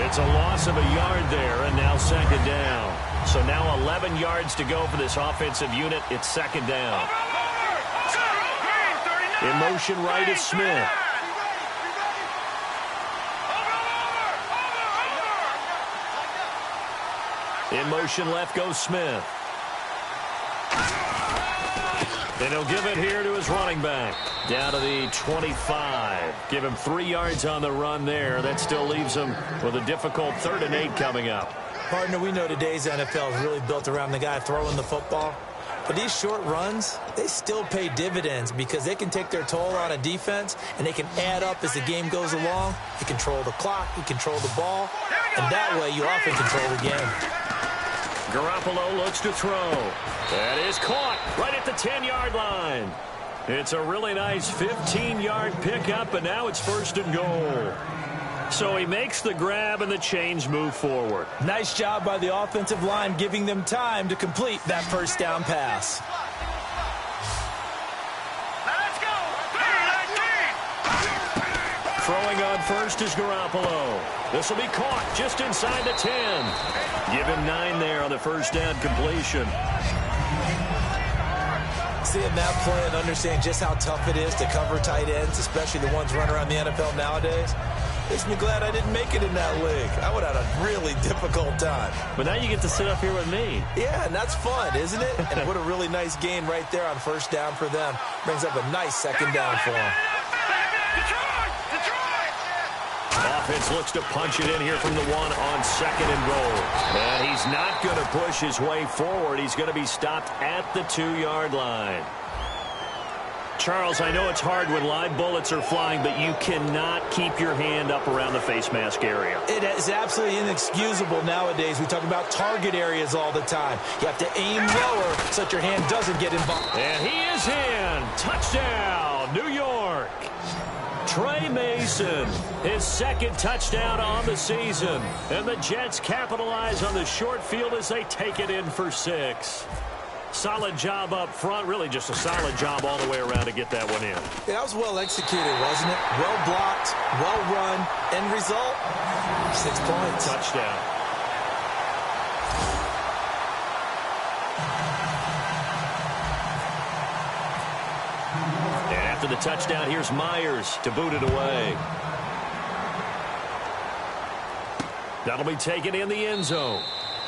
It's a loss of a yard there, and now 2nd down. So now 11 yards to go for this offensive unit. It's 2nd down. In motion right is Smith. In motion left goes Smith. And he'll give it here to his running back. Down to the 25. Give him 3 yards on the run there. That still leaves him with a difficult 3rd and 8 coming up. Partner, we know today's NFL is really built around the guy throwing the football. But these short runs, they still pay dividends because they can take their toll on a defense, and they can add up as the game goes along. You control the clock, you control the ball, and that way you often control the game. Garoppolo looks to throw. That is caught right at the 10-yard line. It's a really nice 15-yard pickup, and now it's 1st and goal. So he makes the grab, and the chains move forward. Nice job by the offensive line, giving them time to complete that first down pass. Let's go. Throwing on first is Garoppolo. This will be caught just inside the 10. Give him 9 there on the first down completion. Seeing that play and understanding just how tough it is to cover tight ends, especially the ones running around the NFL nowadays, makes me glad I didn't make it in that league. I would have had a really difficult time. But now you get to sit up here with me. Yeah, and that's fun, isn't it? And what a really nice gain right there on first down for them. Brings up a nice 2nd down for them. Off offense looks to punch it in here from the 1 on 2nd and goal. And he's not going to push his way forward. He's going to be stopped at the 2-yard line. Charles, I know it's hard when live bullets are flying, but you cannot keep your hand up around the face mask area. It is absolutely inexcusable nowadays. We talk about target areas all the time. You have to aim lower so that your hand doesn't get involved. And he is in. Touchdown, New York. Trey Mason, his 2nd touchdown on the season. And the Jets capitalize on the short field as they take it in for 6. Solid job up front, really just a solid job all the way around to get that one in. Yeah, that was well executed, wasn't it? Well blocked, well run. End result, 6 points. Touchdown. And after the touchdown, here's Myers to boot it away. That'll be taken in the end zone.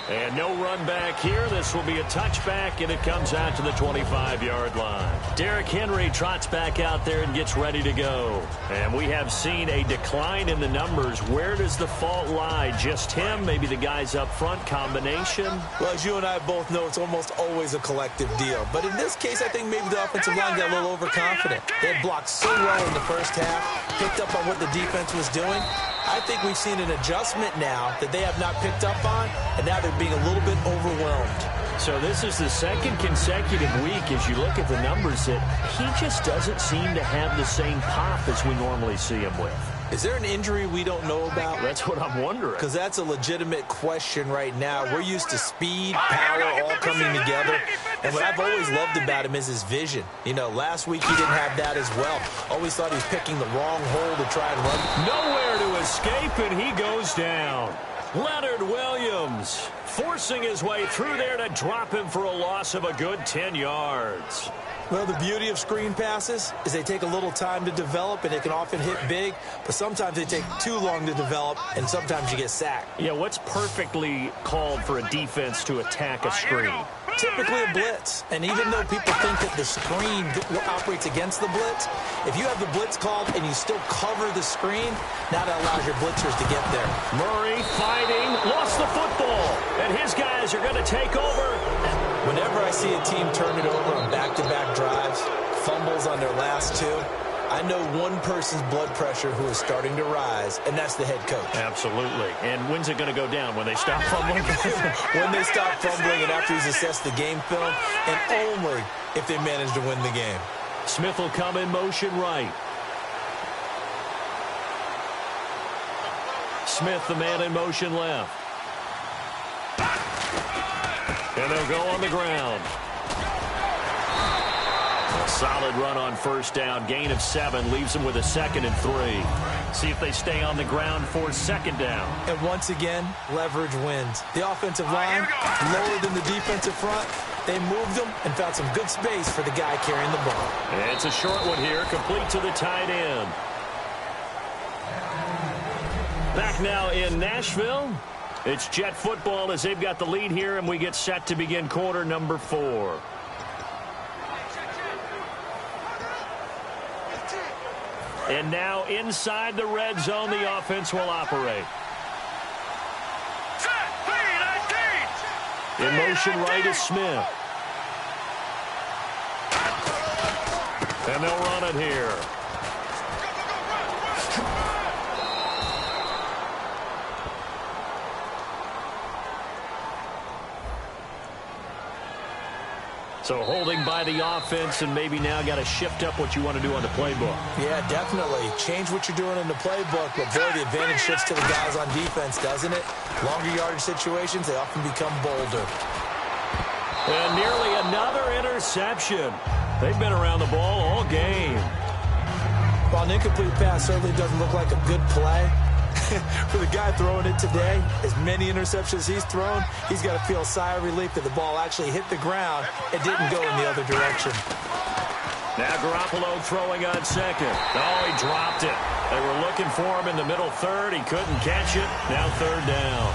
And no run back here. This will be a touchback, and it comes out to the 25-yard line. Derrick Henry trots back out there and gets ready to go. And we have seen a decline in the numbers. Where does the fault lie? Just him? Maybe the guys up front? Combination? Well, as you and I both know, it's almost always a collective deal. But in this case, I think maybe the offensive line got a little overconfident. They had blocked so well in the first half, picked up on what the defense was doing. I think we've seen an adjustment now that they have not picked up on, and now they're being a little bit overwhelmed. So this is the 2nd consecutive week, as you look at the numbers, that he just doesn't seem to have the same pop as we normally see him with. Is there an injury we don't know about? That's what I'm wondering. Because that's a legitimate question right now. We're used to speed, power, all coming together. And what I've always loved about him is his vision. You know, last week he didn't have that as well. Always thought he was picking the wrong hole to try and run. Nowhere to escape, and he goes down. Leonard Williams forcing his way through there to drop him for a loss of a good 10 yards. Well, the beauty of screen passes is they take a little time to develop, and they can often hit big, but sometimes they take too long to develop, and sometimes you get sacked. Yeah, what's perfectly called for a defense to attack a screen? Typically a blitz, and even though people think that the screen operates against the blitz, if you have the blitz called and you still cover the screen, now that allows your blitzers to get there. Murray fighting, lost the football, and his guys are going to take over. Whenever I see a team turn it over on back-to-back drives, fumbles on their last 2, I know one person's blood pressure who is starting to rise, and that's the head coach. Absolutely. And when's it going to go down? When they stop fumbling? When they stop fumbling and after he's assessed the game film, and only if they manage to win the game. Smith will come in motion right. Smith, the man in motion left. And they'll go on the ground. Solid run on first down. Gain of 7 leaves them with a 2nd and 3. See if they stay on the ground for 2nd down. And once again, leverage wins. The offensive line lower than the defensive front. They moved them and found some good space for the guy carrying the ball. And it's a short one here, complete to the tight end. Back now in Nashville. It's Jet football as they've got the lead here, and we get set to begin quarter number 4. And now inside the red zone, the offense will operate. In motion right is Smith. And they'll run it here. So holding by the offense, and maybe now got to shift up what you want to do on the playbook. Yeah, definitely. Change what you're doing in the playbook, but boy, the advantage shifts to the guys on defense, doesn't it? Longer yardage situations, they often become bolder. And nearly another interception. They've been around the ball all game. While an incomplete pass certainly doesn't look like a good play, for the guy throwing it today, as many interceptions he's thrown, he's got to feel a sigh of relief that the ball actually hit the ground. It didn't go in the other direction. Now Garoppolo throwing on 2nd. Oh, he dropped it. They were looking for him in the middle 3rd. He couldn't catch it. Now 3rd down.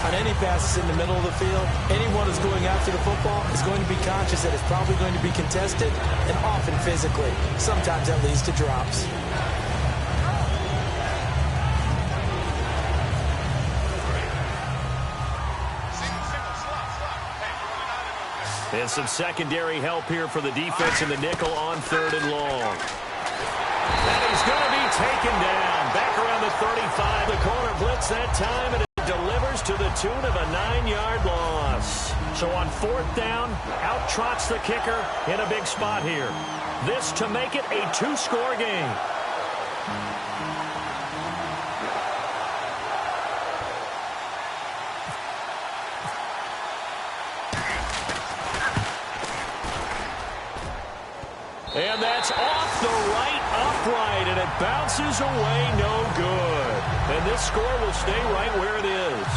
On any passes in the middle of the field, anyone who's going after the football is going to be conscious that it's probably going to be contested, and often physically. Sometimes that leads to drops. And some secondary help here for the defense in the nickel on 3rd and long. And he's going to be taken down. Back around the 35. The corner blitz that time, and it delivers to the tune of a 9-yard loss. So on 4th down, out trots the kicker in a big spot here. This to make it a 2-score game. And that's off the right upright, and it bounces away no good. And this score will stay right where it is.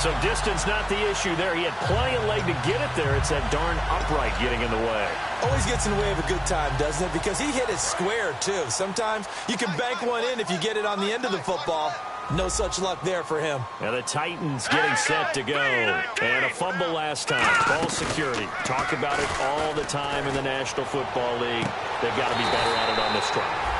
So distance not the issue there. He had plenty of leg to get it there. It's that darn upright getting in the way. Always gets in the way of a good time, doesn't it? Because he hit it square, too. Sometimes you can bank one in if you get it on the end of the football. No such luck there for him. And the Titans getting set to go. And a fumble last time. Ball security. Talk about it all the time in the National Football League. They've got to be better at it on this drive.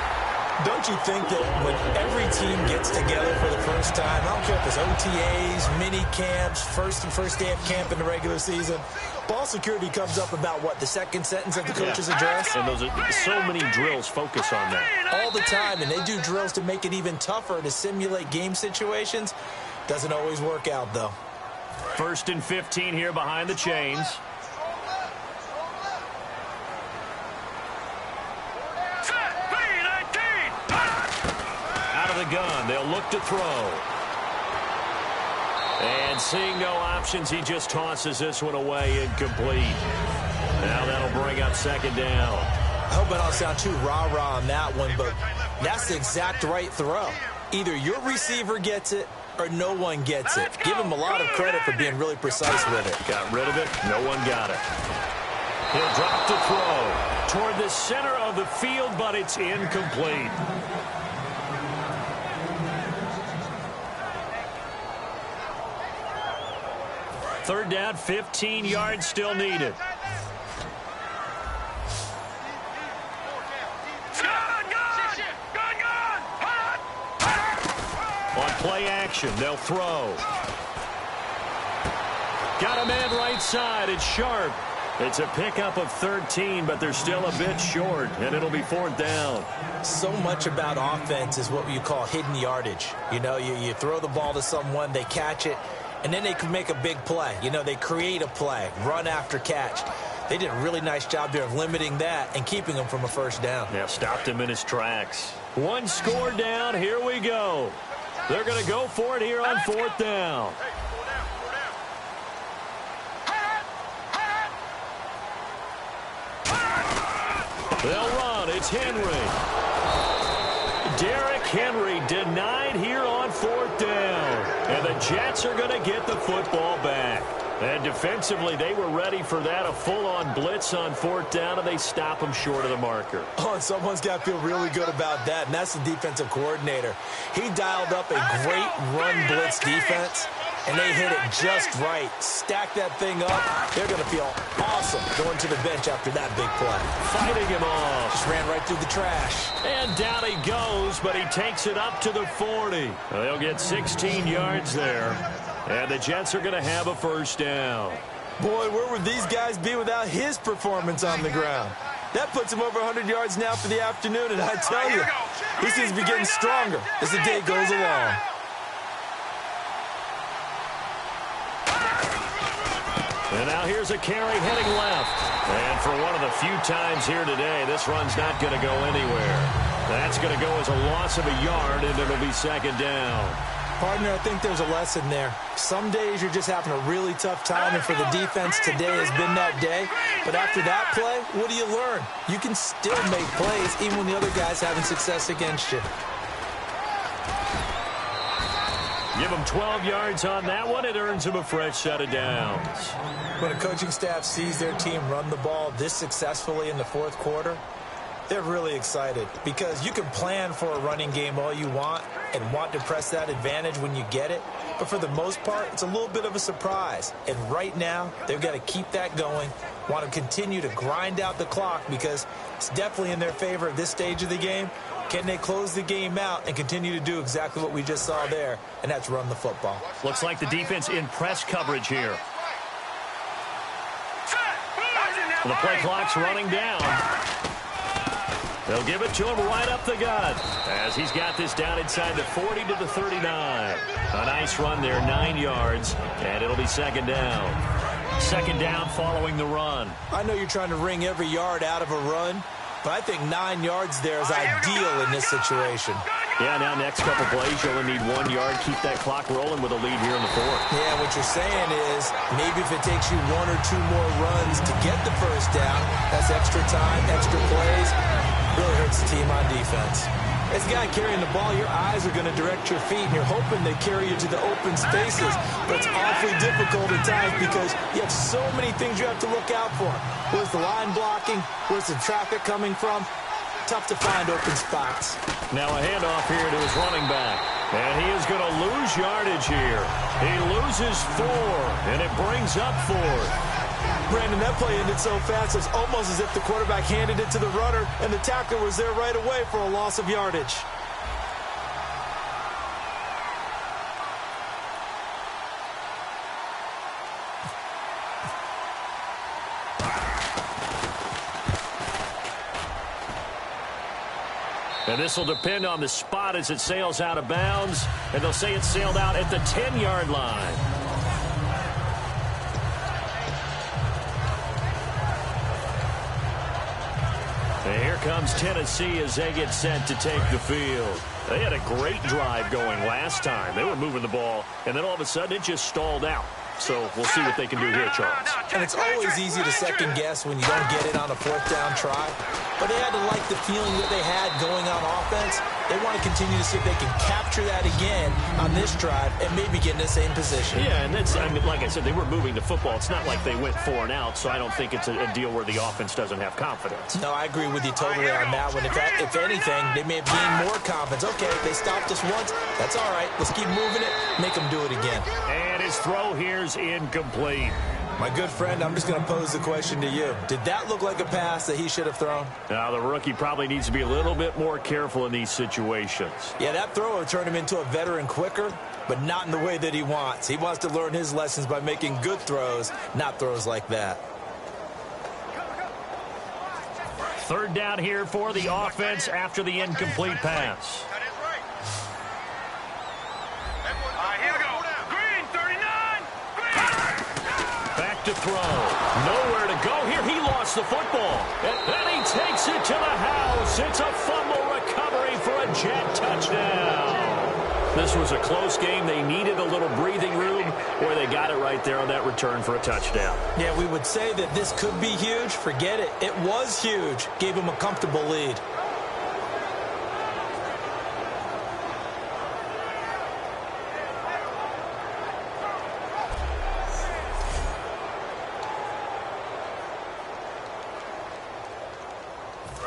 Don't you think that when every team gets together for the first time, I don't care if it's OTAs, mini camps, first day of camp in the regular season, ball security comes up about, what, the second sentence of the coach's address? And those are so many drills focus on that. All the time, and they do drills to make it even tougher to simulate game situations. Doesn't always work out, though. 1st and 15 here behind the chains. Out of the gun, they'll look to throw. And seeing no options, he just tosses this one away, incomplete. Now that'll bring up 2nd down. I hope I don't sound too rah-rah on that one, but that's the exact right throw. Either your receiver gets it or no one gets it. Give him a lot of credit for being really precise with it. Got rid of it. No one got it. He'll drop to throw toward the center of the field, but it's incomplete. Third down, 15 yards still needed. On play action, they'll throw. Got a man right side. It's Sharp. It's a pickup of 13, but they're still a bit short, and it'll be 4th down. So much about offense is what you call hidden yardage. You know, you throw the ball to someone, they catch it, and then they can make a big play. You know, they create a play, run after catch. They did a really nice job there of limiting that and keeping him from a 1st down. Yeah, stopped him in his tracks. 1 score down. Here we go. They're going to go for it here on 4th down. They'll run. It's Henry. Derrick Henry denied here on 4th down. And the Jets are going to get the football back. And defensively, they were ready for that, a full-on blitz on 4th down, and they stop them short of the marker. Oh, and someone's got to feel really good about that, and that's the defensive coordinator. He dialed up a great run blitz defense, and they hit it just right. Stack that thing up. They're going to feel awesome going to the bench after that big play. Fighting him off. Just ran right through the trash. And down he goes, but he takes it up to the 40. They'll get 16 yards there. And the Jets are going to have a 1st down. Boy, where would these guys be without his performance on the ground? That puts him over 100 yards now for the afternoon, and I tell you, he seems to be getting stronger as the day goes along. And now here's a carry heading left. And for one of the few times here today, this run's not going to go anywhere. That's going to go as a loss of a yard, and it'll be 2nd down. Partner, I think there's a lesson there. Some days you're just having a really tough time, and for the defense, today has been that day. But after that play, what do you learn? You can still make plays even when the other guy's having success against you. Give him 12 yards on that one. It earns him a fresh set of downs. When a coaching staff sees their team run the ball this successfully in the 4th quarter, they're really excited because you can plan for a running game all you want and want to press that advantage when you get it. But for the most part, it's a little bit of a surprise. And right now, they've got to keep that going, want to continue to grind out the clock because it's definitely in their favor at this stage of the game. Can they close the game out and continue to do exactly what we just saw there, and that's run the football? Looks like the defense in press coverage here. The play clock's running down. They'll give it to him right up the gut as he's got this down inside the 40 to the 39. A nice run there, 9 yards, and it'll be second down. Second down following the run. I know you're trying to wring every yard out of a run, but I think 9 yards there is ideal in this situation. Yeah, now next couple plays, you only need 1 yard. Keep that clock rolling with a lead here in the fourth. Yeah, what you're saying is maybe if it takes you 1 or 2 more runs to get the first down, that's extra time, extra plays. Really hurts the team on defense. As a guy carrying the ball, your eyes are going to direct your feet, and you're hoping they carry you to the open spaces. But it's awfully difficult at times because you have so many things you have to look out for. Where's the line blocking? Where's the traffic coming from? Tough to find open spots. Now a handoff here to his running back. And he is going to lose yardage here. He loses 4, and it brings up 4. Brandon, that play ended so fast, it's almost as if the quarterback handed it to the runner, and the tackler was there right away for a loss of yardage. And this will depend on the spot as it sails out of bounds. And they'll say it sailed out at the 10-yard line. And here comes Tennessee as they get set to take the field. They had a great drive going last time. They were moving the ball, and then all of a sudden it just stalled out. So we'll see what they can do here, Charles. And it's always easy to second guess when you don't get it on a fourth down try. But they had to like the feeling that they had going on offense. They want to continue to see if they can capture that again on this drive and maybe get in the same position. Yeah, and that's, I mean, like I said, they were moving the football. It's not like they went 4 and out, so I don't think it's a deal where the offense doesn't have confidence. No, I agree with you totally on that one. If anything, they may have gained more confidence. Okay, they stopped us once. That's all right. Let's keep moving it. Make them do it again. And his throw here's incomplete. My good friend, I'm just going to pose the question to you. Did that look like a pass that he should have thrown? Now, the rookie probably needs to be a little bit more careful in these situations. Yeah, that throw will turn him into a veteran quicker, but not in the way that he wants. He wants to learn his lessons by making good throws, not throws like that. Third down here for the offense after the incomplete pass. To throw. Nowhere to go here. He lost the football. And then he takes it to the house. It's a fumble recovery for a Jet touchdown. This was a close game. They needed a little breathing room, where they got it right there on that return for a touchdown. Yeah, we would say that this could be huge. Forget it. It was huge. Gave him a comfortable lead.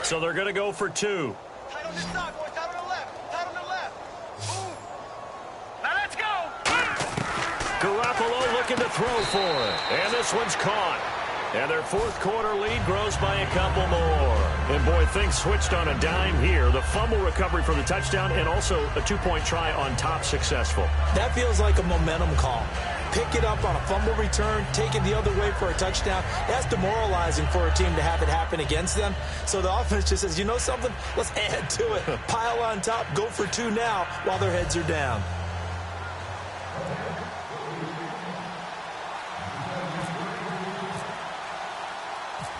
So they're going to go for 2. Tight on this side, boys. Tight on the left. Tight on the left. Move. Now let's go. Garoppolo looking to throw for it. And this one's caught. And their fourth quarter lead grows by a couple more. And, boy, things switched on a dime here. The fumble recovery for the touchdown and also a 2-point try on top successful. That feels like a momentum call. Pick it up on a fumble return, take it the other way for a touchdown. That's demoralizing for a team to have it happen against them. So the offense just says, you know something? Let's add to it. Pile on top, go for 2 now while their heads are down.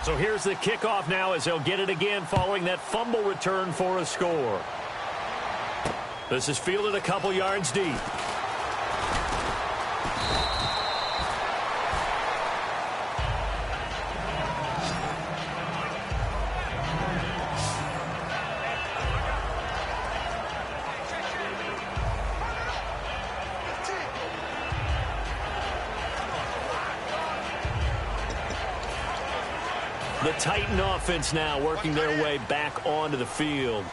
So here's the kickoff now as they'll get it again following that fumble return for a score. This is fielded a couple yards deep. The Titan offense now working their way back onto the field.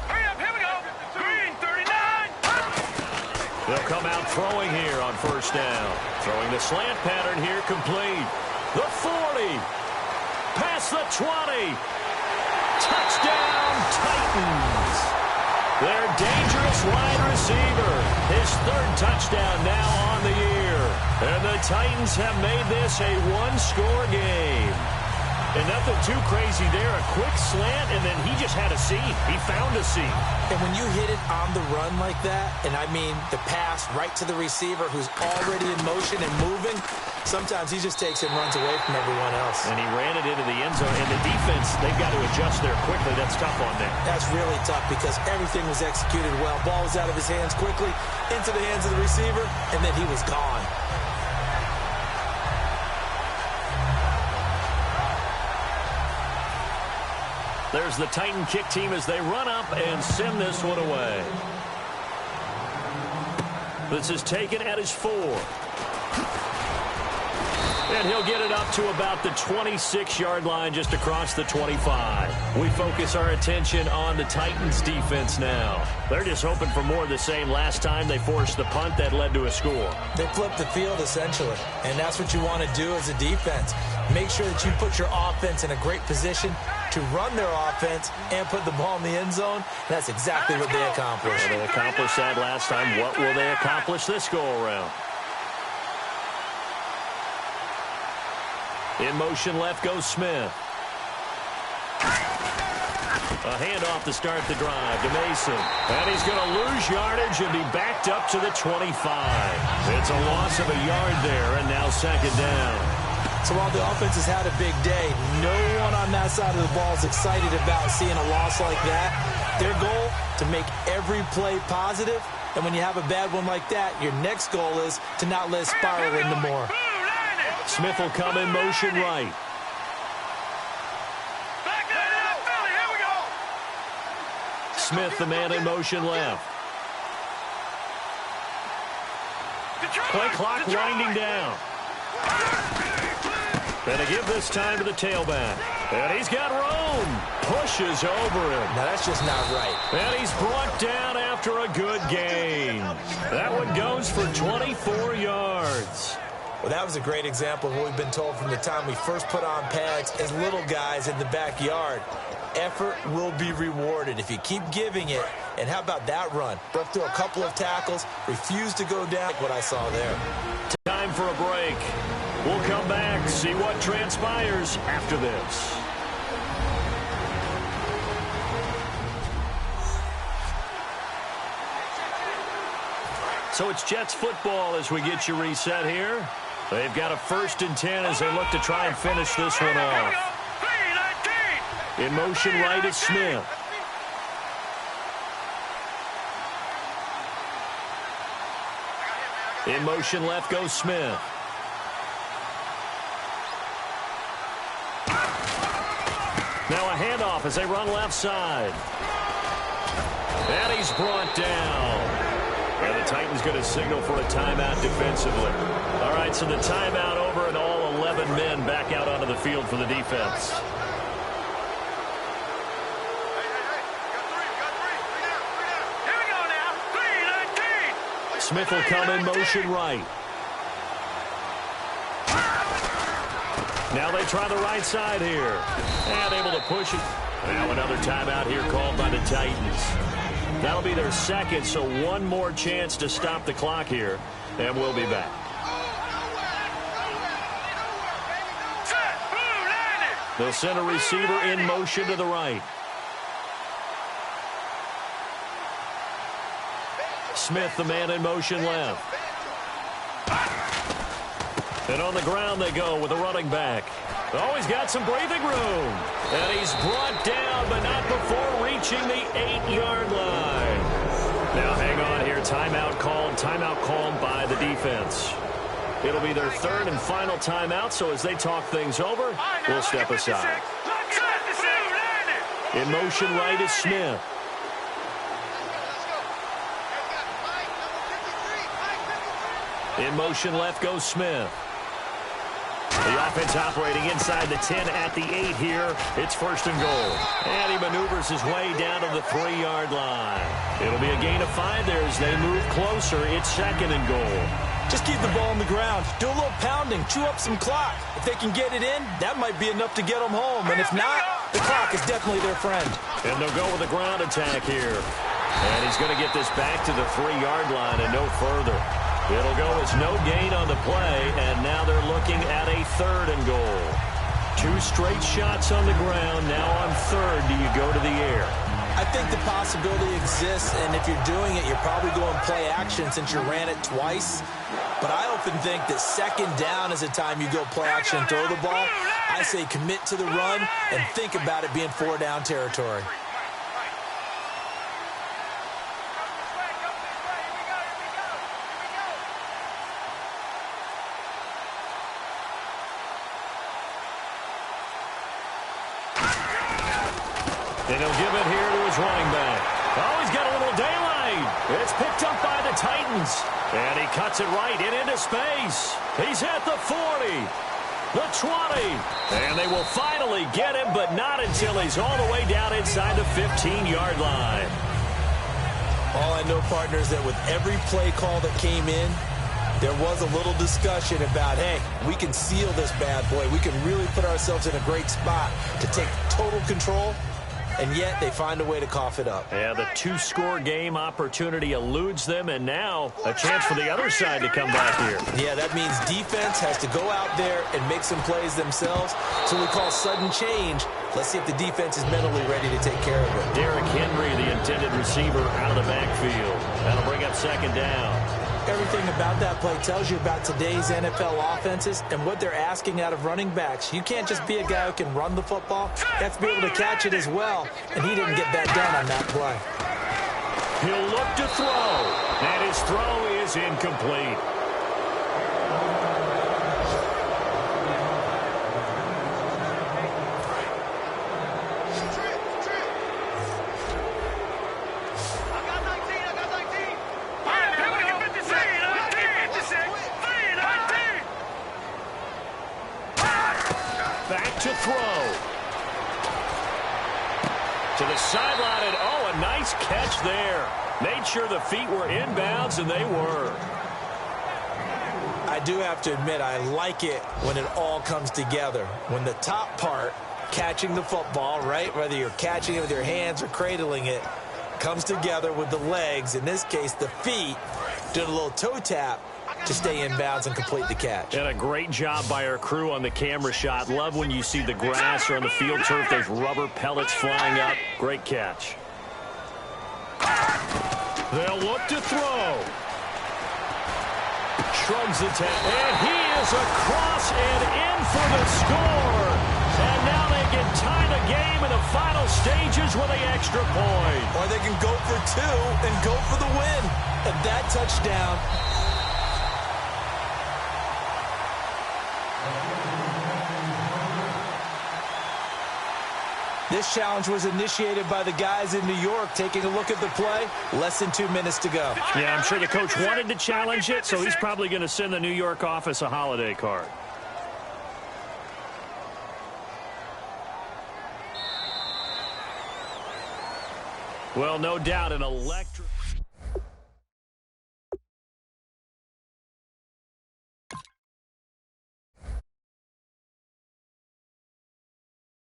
Hurry up, here we go. Green, 39. They'll come out throwing here on first down. Throwing the slant pattern here complete. The 40. Past the 20. Touchdown, Titans. Their dangerous wide receiver. His 3rd touchdown now on the year. And the Titans have made this a one-score game. And nothing too crazy there. A quick slant, and then he just had a seam. He found a seam. And when you hit it on the run like that, and I mean the pass right to the receiver who's already in motion and moving, sometimes he just takes it and runs away from everyone else. And he ran it into the end zone. And the defense, they've got to adjust there quickly. That's tough on them. That's really tough because everything was executed well. Ball was out of his hands quickly, into the hands of the receiver, and then he was gone. There's the Titan kick team as they run up and send this one away. This is taken at his 4. And he'll get it up to about the 26-yard line, just across the 25. We focus our attention on the Titans defense now. They're just hoping for more of the same. Last time they forced the punt that led to a score. They flipped the field, essentially. And that's what you want to do as a defense. Make sure that you put your offense in a great position to run their offense and put the ball in the end zone. That's exactly what they accomplished. Well, they accomplished that last time. What will they accomplish this go-around? In motion left goes Smith. A handoff to start the drive to Mason. And he's going to lose yardage and be backed up to the 25. It's a loss of a yard there, and now second down. So while the offense has had a big day, no one on that side of the ball is excited about seeing a loss like that. Their goal, to make every play positive. And when you have a bad one like that, your next goal is to not let it spiral into more. Smith will come in motion right. Smith, the man in motion left. Play clock winding down. And to give this time to the tailback. And he's got room. Pushes over him. Now that's just not right. And he's brought down after a good gain. That one goes for 24 yards. Well, that was a great example of what we've been told from the time we first put on pads as little guys in the backyard. Effort will be rewarded if you keep giving it. And how about that run? Broke through a couple of tackles, refused to go down. What I saw there. Time for a break. We'll come back, see what transpires after this. So it's Jets football as we get you reset here. They've got a 1st and 10 as they look to try and finish this one off. In motion right is Smith. In motion left goes Smith. Now a handoff as they run left side. And he's brought down. And the Titans going to signal for a timeout defensively. All right, so the timeout over and all 11 men back out onto the field for the defense. Smith will come in motion right. Now they try the right side here. And able to push it. Now another timeout here called by the Titans. That'll be their second, so one more chance to stop the clock here. And we'll be back. They'll send a receiver in motion to the right. Smith, the man in motion left. And on the ground they go with a running back. Oh, he's got some breathing room. And he's brought down, but not before reaching the 8-yard line. Now hang on here. Timeout called by the defense. It'll be their 3rd and final timeout, so as they talk things over, we'll step aside. In motion right is Smith. In motion left goes Smith. The offense operating inside the 10 at the 8 here. It's 1st and goal. And he maneuvers his way down to the 3-yard line. It'll be a gain of 5 there as they move closer. It's 2nd and goal. Just keep the ball on the ground. Do a little pounding. Chew up some clock. If they can get it in, that might be enough to get them home. And if not, the clock is definitely their friend. And they'll go with a ground attack here. And he's going to get this back to the 3-yard line and no further. It'll go as no gain on the play, and now they're looking at a 3rd and goal. 2 straight shots on the ground. Now on 3rd, do you go to the air? I think the possibility exists, and if you're doing it, you're probably going play action since you ran it twice. But I often think that 2nd down is the time you go play action and throw the ball. I say commit to the run and think about it being 4-down territory. And he'll give it here to his running back. Oh, he's got a little daylight. It's picked up by the Titans. And he cuts it right into space. He's at the 40, the 20. And they will finally get him, but not until he's all the way down inside the 15-yard line. All I know, partner, is that with every play call that came in, there was a little discussion about, hey, we can seal this bad boy. We can really put ourselves in a great spot to take total control. And yet they find a way to cough it up. Yeah, the 2-score game opportunity eludes them, and now a chance for the other side to come back here. Yeah, that means defense has to go out there and make some plays themselves. So we call sudden change. Let's see if the defense is mentally ready to take care of it. Derrick Henry, the intended receiver, out of the backfield. That'll bring up 2nd down. Everything about that play tells you about today's NFL offenses and what they're asking out of running backs. You can't just be a guy who can run the football. You have to be able to catch it as well, and he didn't get that done on that play. He'll look to throw, and his throw is incomplete. Back to throw. To the sideline, and oh, a nice catch there. Made sure the feet were inbounds, and they were. I do have to admit, I like it when it all comes together. When the top part, catching the football, right, whether you're catching it with your hands or cradling it, comes together with the legs, in this case the feet, doing a little toe tap to stay in bounds and complete the catch. And a great job by our crew on the camera shot. Love when you see the grass or on the field turf, those rubber pellets flying up. Great catch. They'll look to throw. Shrugs the tackle, and he is across and in for the score. And now they can tie the game in the final stages with an extra point. Or they can go for 2 and go for the win. And that touchdown. This challenge was initiated by the guys in New York. Taking a look at the play, less than 2 minutes to go. Yeah, I'm sure the coach wanted to challenge it, so he's probably going to send the New York office a holiday card. Well, no doubt an electric...